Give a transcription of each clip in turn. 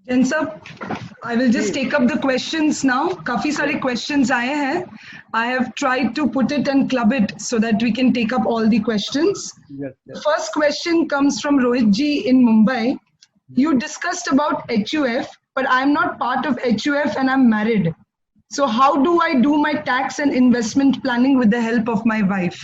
जैन साहब, I will just ji take up the questions now. काफी सारे questions आए हैं. I have tried to put it and club it so that we can take up all the questions. Yes The yes first question comes from Rohit ji in Mumbai. You discussed about HUF, but I'm not part of HUF and I'm married. So how do I do my tax and investment planning with the help of my wife?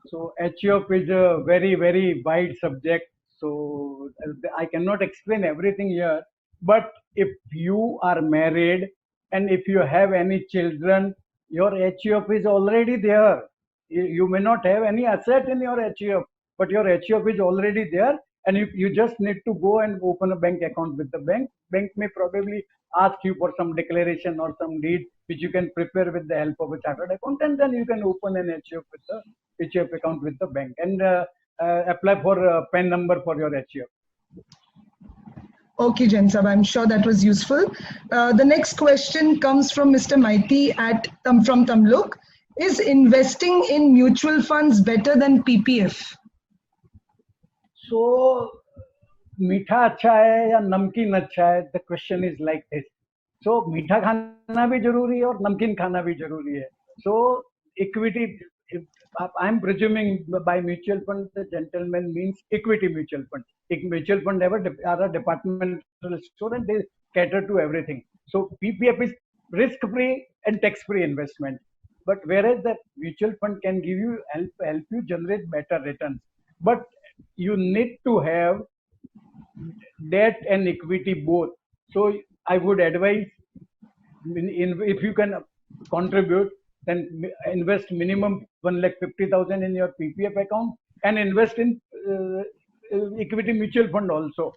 So HUF is a very wide subject. So I cannot explain everything here. But if you are married and if you have any children, your HUF is already there. You may not have any asset in your HUF, but your HUF is already there, and you just need to go and open a bank account with the bank. Bank may probably ask you for some declaration or some deed which you can prepare with the help of a chartered accountant, and then you can open an HUF with the HUF account with the bank and apply for a PAN number for your HUF. Okay, Jensab, I'm sure that was useful. The next question comes from Mr. Maiti from Tamluk. Is investing in mutual funds better than PPF? So, मीठा अच्छा है या नमकीन अच्छा है? The question is like this. So, मीठा खाना भी जरूरी है और नमकीन खाना भी जरूरी है. So, equity, I'm presuming by mutual fund, the gentleman means equity mutual fund. Mutual fund are a departmental store and they cater to everything. So, PPF is risk-free and tax-free investment. But whereas the mutual fund can give you help you generate better returns. But you need to have debt and equity both. So I would advise, if you can contribute, then invest minimum 1,50,000 in your PPF account and invest in equity mutual fund also.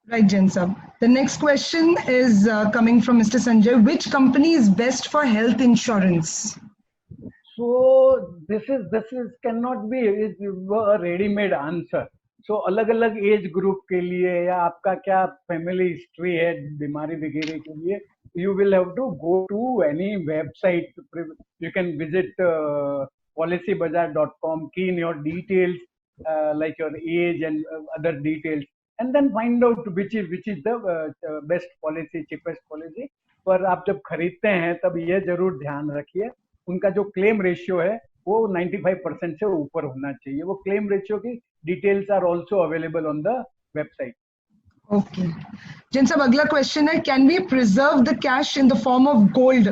Right, Jensab. The next question is coming from Mr. Sanjay. Which company is best for health insurance? So this cannot be a ready-made answer. So अलग-अलग age group के लिए या आपका क्या family history है बीमारी वगैरह के लिए, you will have to go to any website. You can visit policybazar.com, key in your details like your age and other details, and then find out which is the best policy, cheapest policy. पर आप जब खरीदते हैं तब ये जरूर ध्यान रखिए उनका जो क्लेम रेशियो है वो 95% से ऊपर होना चाहिए. वो क्लेम रेशियो की details are also available on the website. Okay. Jen sab, अगला क्वेश्चन है, can we preserve the cash in the form of gold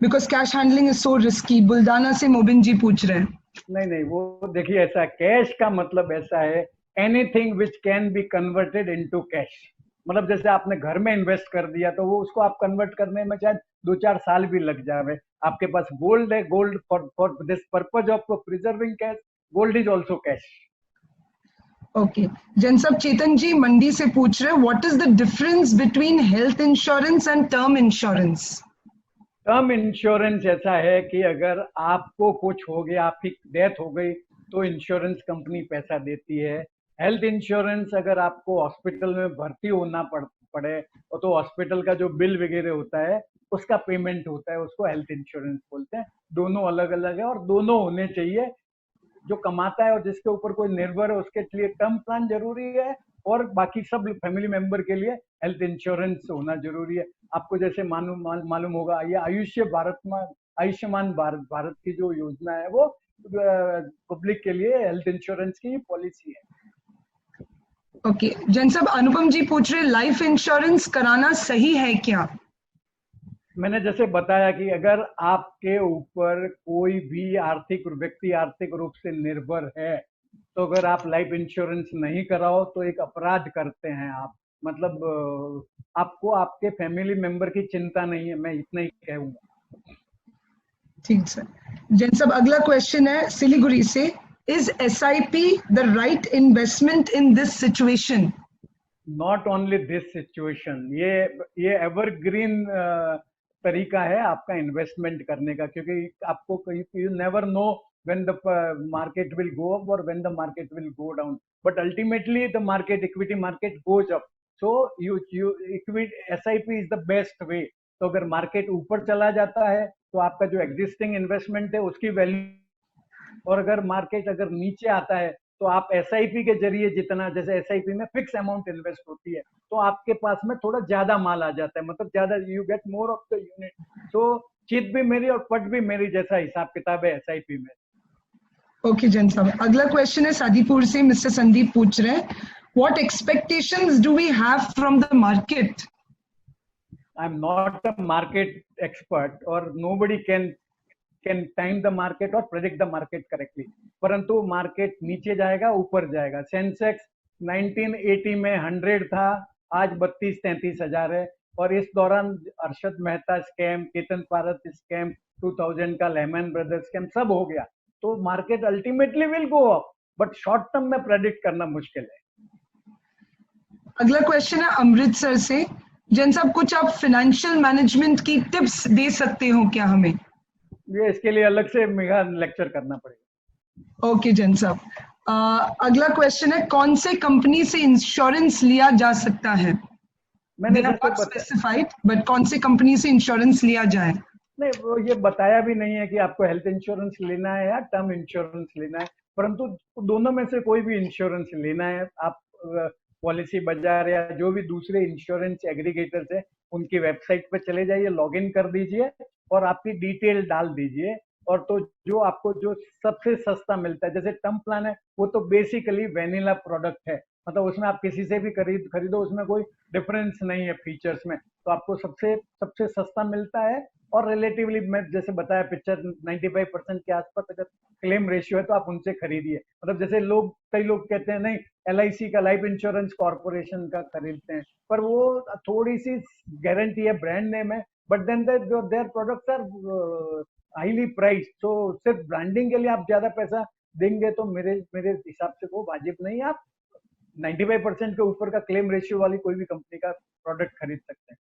because cash handling is so risky? बुल्दाना से मोबिन जी पूछ रहे हैं. नहीं, वो देखिए ऐसा, कैश का मतलब ऐसा है anything which can be converted into cash. मतलब जैसे आपने घर में इन्वेस्ट कर दिया तो वो उसको आप कन्वर्ट करने में शायद 2-4 साल भी लग जाए. आपके पास गोल्ड है, gold for this purpose of preserving cash, gold is also cash. Okay. जनसब चेतन जी मंडी से पूछ रहे हैं, what is the difference between health insurance and term insurance? Term insurance ऐसा है कि अगर आपको कुछ हो गया, आपकी डेथ हो गई तो इंश्योरेंस कंपनी पैसा देती है. हेल्थ इंश्योरेंस अगर आपको हॉस्पिटल में भर्ती होना पड़े तो हॉस्पिटल का जो बिल वगैरह होता है उसका पेमेंट होता है, उसको हेल्थ इंश्योरेंस बोलते हैं. दोनों अलग अलग है और दोनों होने चाहिए. जो कमाता है और जिसके ऊपर कोई निर्भर है उसके लिए टर्म प्लान जरूरी है और बाकी सब फैमिली मेंबर के लिए हेल्थ इंश्योरेंस होना जरूरी है. आपको जैसे मालूम होगा, ये आयुष्मान भारत की जो योजना है वो पब्लिक के लिए हेल्थ इंश्योरेंस की पॉलिसी है. ओके. जनसब अनुपम जी पूछ रहे, लाइफ इंश्योरेंस कराना सही है क्या? मैंने जैसे बताया कि अगर आपके ऊपर कोई भी व्यक्ति आर्थिक रूप से निर्भर है तो अगर आप लाइफ इंश्योरेंस नहीं कराओ तो एक अपराध करते हैं आप. मतलब आपको आपके फैमिली मेंबर की चिंता नहीं है, मैं इतना ही कहूंगा. ठीक सर. जनसब अगला क्वेश्चन है सिलीगुड़ी से, is SIP the right investment in this situation? Not only this situation, ये एवरग्रीन तरीका है आपका इन्वेस्टमेंट करने का, क्योंकि आपको you never know when the market will go up or when the market will go down, but ultimately the equity market goes up. So SIP is the best way. तो अगर market ऊपर चला जाता है तो आपका जो एग्जिस्टिंग इन्वेस्टमेंट है उसकी वैल्यू, और अगर मार्केट नीचे आता है तो आप SIP के जरिए जितना, जैसे SIP में फिक्स अमाउंट इन्वेस्ट होती है, तो आपके पास में थोड़ा ज्यादा माल आ जाता है, मतलब ज्यादा, you get more of the unit. तो चिट भी मेरी और पट भी मेरी जैसा हिसाब किताब है SIP में। ओके जैन साहब, अगला क्वेश्चन है सादीपुर से, मिस्टर संदीप पूछ रहे हैं, what expectations do we have from the market? I am not a market expert और nobody can time the market और प्रेडिक्ट द मार्केट करेक्टली, परंतु मार्केट नीचे जाएगा ऊपर जाएगा। सेंसेक्स 1980 में 100 था, आज 32-33 हजार है, और इस दौरान अरशद मेहता स्कैम, केतन पारत स्कैम, 2000 का लेमन ब्रदर्स स्कैम सब हो गया, तो market ultimately will go up, but short term में प्रेडिक्ट करना मुश्किल है। अगला क्वेश्चन है अमृतसर से, जैन साहब कुछ आप फाइनेंशियल मैनेजमेंट की टिप्स दे सकते हो क्या हमें? ये इसके लिए अलग से मेगा लेक्चर करना पड़ेगा। ओके जैन साहब, अगला क्वेश्चन है, कौन से कंपनी से इंश्योरेंस लिया जा सकता है? मैंने स्पेसिफाइड, बट कौन से कंपनी से इंश्योरेंस लिया जाए? नहीं, वो ये बताया भी नहीं है कि आपको हेल्थ इंश्योरेंस लेना है या टर्म इंश्योरेंस लेना है, परंतु दोनों में से कोई भी इंश्योरेंस लेना है, आप पॉलिसी बाजार या जो भी दूसरे इंश्योरेंस एग्रीगेटर्स है उनकी वेबसाइट पे चले जाइए, लॉगिन कर दीजिए और आपकी डिटेल डाल दीजिए, और तो जो आपको जो सबसे सस्ता मिलता है, जैसे टर्म प्लान है वो तो बेसिकली वेनिला प्रोडक्ट है, मतलब उसमें आप किसी से भी खरीदो, उसमें कोई डिफरेंस नहीं है फीचर्स में, तो आपको सबसे सस्ता मिलता है, और रिलेटिवली मैं जैसे बताया पिक्चर 95% के आसपास अगर क्लेम रेशियो है तो आप उनसे खरीदिए। मतलब जैसे कई लोग कहते हैं नहीं LIC का, लाइफ इंश्योरेंस कॉर्पोरेशन का खरीदते हैं, पर वो थोड़ी सी गारंटी है, ब्रांड नेम है, but then their products are highly price, तो सिर्फ ब्रांडिंग के लिए आप ज्यादा पैसा देंगे तो मेरे हिसाब से वो वाजिब नहीं है। आप 95% के ऊपर का क्लेम रेशियो वाली कोई भी कंपनी का प्रोडक्ट खरीद सकते हैं।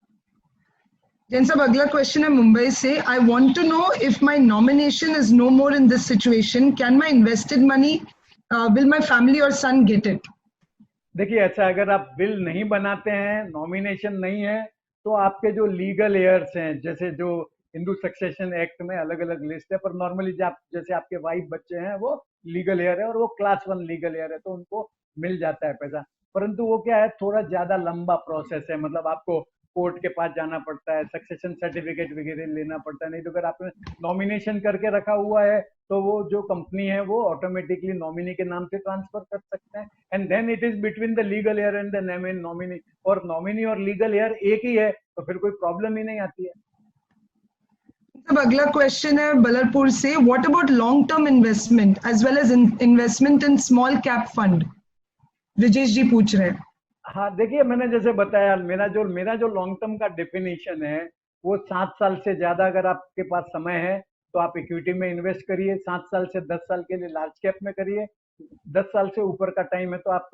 जैन साहब अगला क्वेश्चन है मुंबई से, I want to know if my nomination is no more in this situation, can my invested money, will my family और सन गेट इट? देखिए ऐसा, अगर आप बिल नहीं बनाते हैं, नॉमिनेशन नहीं है, तो आपके जो लीगल एयर्स हैं, जैसे जो हिंदू सक्सेशन एक्ट में अलग अलग लिस्ट है, पर नॉर्मली जैसे आपके वाइफ बच्चे हैं वो लीगल एयर है और वो क्लास 1 लीगल एयर है, तो उनको मिल जाता है पैसा, परंतु वो क्या है, थोड़ा ज्यादा लंबा प्रोसेस है, मतलब आपको कोर्ट के पास जाना पड़ता है, सक्सेशन सर्टिफिकेट वगैरह लेना पड़ता है, नहीं तो अगर आपने नॉमिनेशन करके रखा हुआ है तो वो जो कंपनी है वो ऑटोमेटिकली नॉमिनी के नाम से ट्रांसफर कर सकते हैं, and then it is between the legal heir and the nominee, और नॉमिनी और लीगल एयर एक ही है, तो फिर कोई प्रॉब्लम ही नहीं आती है। अब अगला क्वेश्चन है बलरपुर से, what about long term investment as well as investment in small cap fund? Vijesh ji पूछ रहे हैं। हाँ देखिए, मैंने जैसे बताया, मेरा जो लॉन्ग टर्म का डेफिनेशन है वो 7 साल से ज्यादा अगर आपके पास समय है तो आप इक्विटी में इन्वेस्ट करिए, 7 साल से 10 साल के लिए लार्ज कैप में करिए, 10 साल से ऊपर का टाइम है तो आप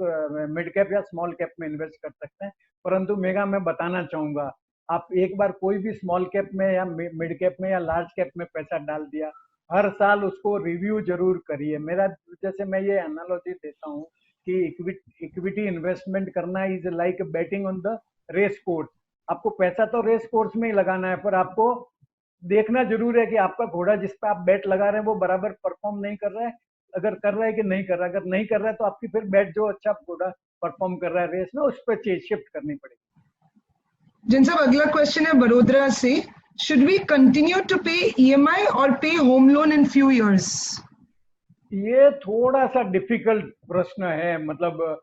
मिड कैप या स्मॉल कैप में इन्वेस्ट कर सकते हैं। परंतु मेगा मैं बताना चाहूंगा, आप एक बार कोई भी स्मॉल कैप में या मिड कैप में या लार्ज कैप में पैसा डाल दिया, हर साल उसको रिव्यू जरूर करिए। मेरा जैसे मैं ये एनालॉजी देता हूँ कि इक्विटी इन्वेस्टमेंट करना is like betting on the race course. आपको पैसा तो रेस कोर्स में ही लगाना है, पर आपको देखना जरूर है कि आपका घोड़ा जिस पे आप बैट लगा रहे हैं वो बराबर परफॉर्म नहीं कर रहा है, अगर कर रहा है कि नहीं कर रहा है, अगर नहीं कर रहा है तो आपकी फिर बैट जो अच्छा घोड़ा परफॉर्म कर रहा है रेस में उस पर शिफ्ट करनी पड़ेगी। जिन साहब अगला क्वेश्चन है बड़ोदरा से, शुड वी कंटिन्यू टू पे EMI और पे home loan in few years? ये थोड़ा सा डिफिकल्ट प्रश्न है, मतलब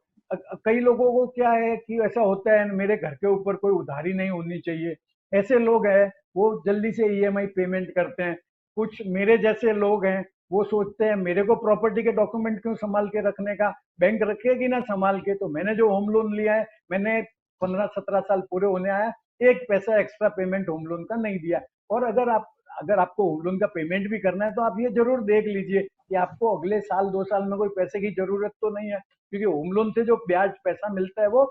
कई लोगों को क्या है कि ऐसा होता है मेरे घर के ऊपर कोई उधारी नहीं होनी चाहिए, ऐसे लोग हैं वो जल्दी से EMI पेमेंट करते हैं। कुछ मेरे जैसे लोग हैं वो सोचते हैं मेरे को प्रॉपर्टी के डॉक्यूमेंट क्यों संभाल के रखने का, बैंक रखेगी ना संभाल के, तो मैंने जो होम लोन लिया है मैंने 15-17 साल पूरे होने आया, एक पैसा एक्स्ट्रा पेमेंट होम लोन का नहीं दिया। और अगर आपको होम लोन का पेमेंट भी करना है तो आप ये जरूर देख लीजिए कि आपको अगले साल 2 साल में कोई पैसे की जरूरत तो नहीं है, क्योंकि होम लोन से जो ब्याज पैसा मिलता है वो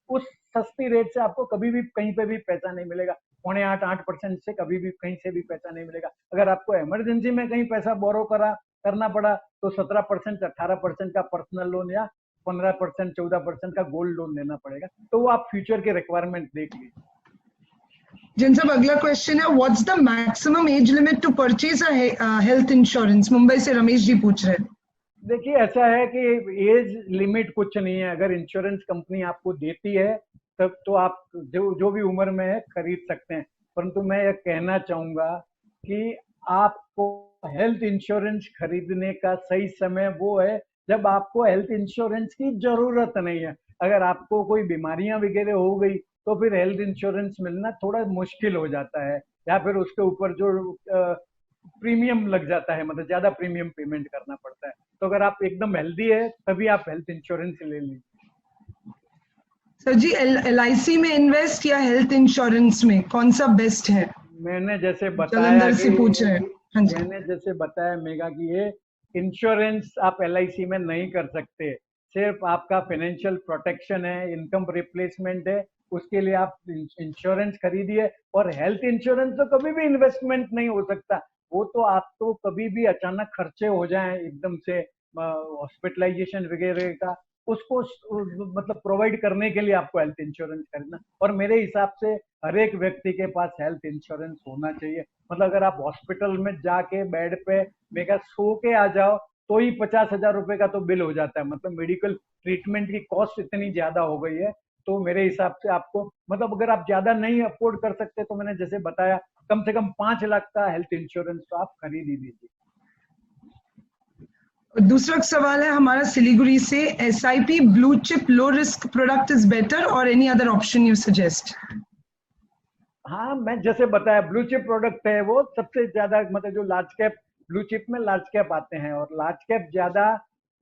उस सस्ती रेट से आपको कभी भी कहीं पे भी पैसा नहीं मिलेगा, 7.5-8% से कभी भी कहीं से भी पैसा नहीं मिलेगा। अगर आपको इमरजेंसी में कहीं पैसा बोरो करना पड़ा तो 17% 18% का पर्सनल लोन या 15% 14% का गोल्ड लोन लेना पड़ेगा, तो वो आप फ्यूचर के रिक्वायरमेंट देख लीजिए। जिन साहब अगला क्वेश्चन है, what's the maximum age limit to purchase a health insurance? Mumbai से रमेश जी पूछ रहे हैं। देखिए ऐसा है कि एज लिमिट कुछ नहीं है। अगर इंश्योरेंस कंपनी आपको देती है तब तो आप जो भी उम्र में है खरीद सकते हैं। परंतु मैं यह कहना चाहूंगा कि आपको हेल्थ इंश्योरेंस खरीदने का सही समय वो है जब आपको हेल्थ इंश्योरेंस की जरूरत नहीं है। अगर आपको कोई बीमारियां वगैरह हो गई तो फिर हेल्थ इंश्योरेंस मिलना थोड़ा मुश्किल हो जाता है, या फिर उसके ऊपर जो प्रीमियम लग जाता है, मतलब ज्यादा प्रीमियम पेमेंट करना पड़ता है। तो अगर आप एकदम हेल्दी है तभी आप हेल्थ इंश्योरेंस ले लीजिए। सर जी, LIC में इन्वेस्ट या हेल्थ इंश्योरेंस में कौन सा बेस्ट है? मैंने जैसे बताया जलंधर से पूछ रहे हैं। हाँ जी। मैंने जैसे बताया मेगा कि ये इंश्योरेंस आप LIC में नहीं कर सकते। सिर्फ आपका फाइनेंशियल प्रोटेक्शन है, इनकम रिप्लेसमेंट है, उसके लिए आप इंश्योरेंस खरीदिए। और हेल्थ इंश्योरेंस तो कभी भी इन्वेस्टमेंट नहीं हो सकता। वो तो आपको कभी भी अचानक खर्चे हो जाएं एकदम से, हॉस्पिटलाइजेशन वगैरह का, उसको मतलब प्रोवाइड करने के लिए आपको हेल्थ इंश्योरेंस खरीदना। और मेरे हिसाब से हर एक व्यक्ति के पास हेल्थ इंश्योरेंस होना चाहिए। मतलब अगर आप हॉस्पिटल में जाके बेड पे मेगा सो के आ जाओ तो ही 50,000 रुपए का तो बिल हो जाता है। मतलब मेडिकल ट्रीटमेंट की कॉस्ट इतनी ज्यादा हो गई है। तो मेरे हिसाब से आपको, मतलब अगर आप ज्यादा नहीं अफोर्ड कर सकते तो मैंने जैसे बताया कम से कम 5 लाख का हेल्थ इंश्योरेंस तो आप खरीद ही लीजिए। दूसरा सवाल है हमारा सिलीगुड़ी से, SIP blue chip low risk product is better और any other option you suggest? हाँ, मैं जैसे बताया ब्लू चिप प्रोडक्ट है वो सबसे ज्यादा, मतलब जो लार्ज कैप, ब्लू चिप में लार्ज कैप आते हैं और लार्ज कैप ज्यादा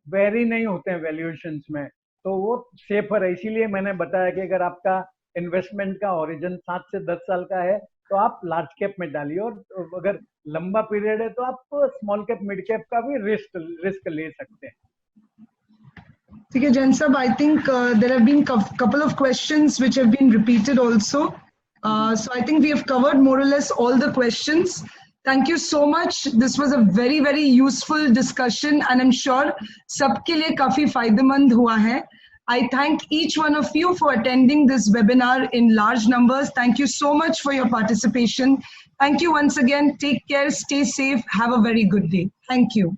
वेरी नहीं होते हैं वैल्यूएशंस में, तो वो सेफर है। इसीलिए मैंने बताया कि अगर आपका इन्वेस्टमेंट का ओरिजिन 7 से 10 साल का है तो आप लार्ज कैप में डालिए, और अगर लंबा पीरियड है तो आप स्मॉल कैप मिड कैप का भी रिस्क ले सकते हैं। ठीक है जैन साहब, I think there have been couple of questions which have been repeated also. So I think we have covered more or less all the questions. Thank you so much. This was a very, very useful discussion and I'm sure सबके लिए काफी फायदेमंद हुआ है. I thank each one of you for attending this webinar in large numbers. Thank you so much for your participation. Thank you once again. Take care, stay safe, have a very good day. Thank you.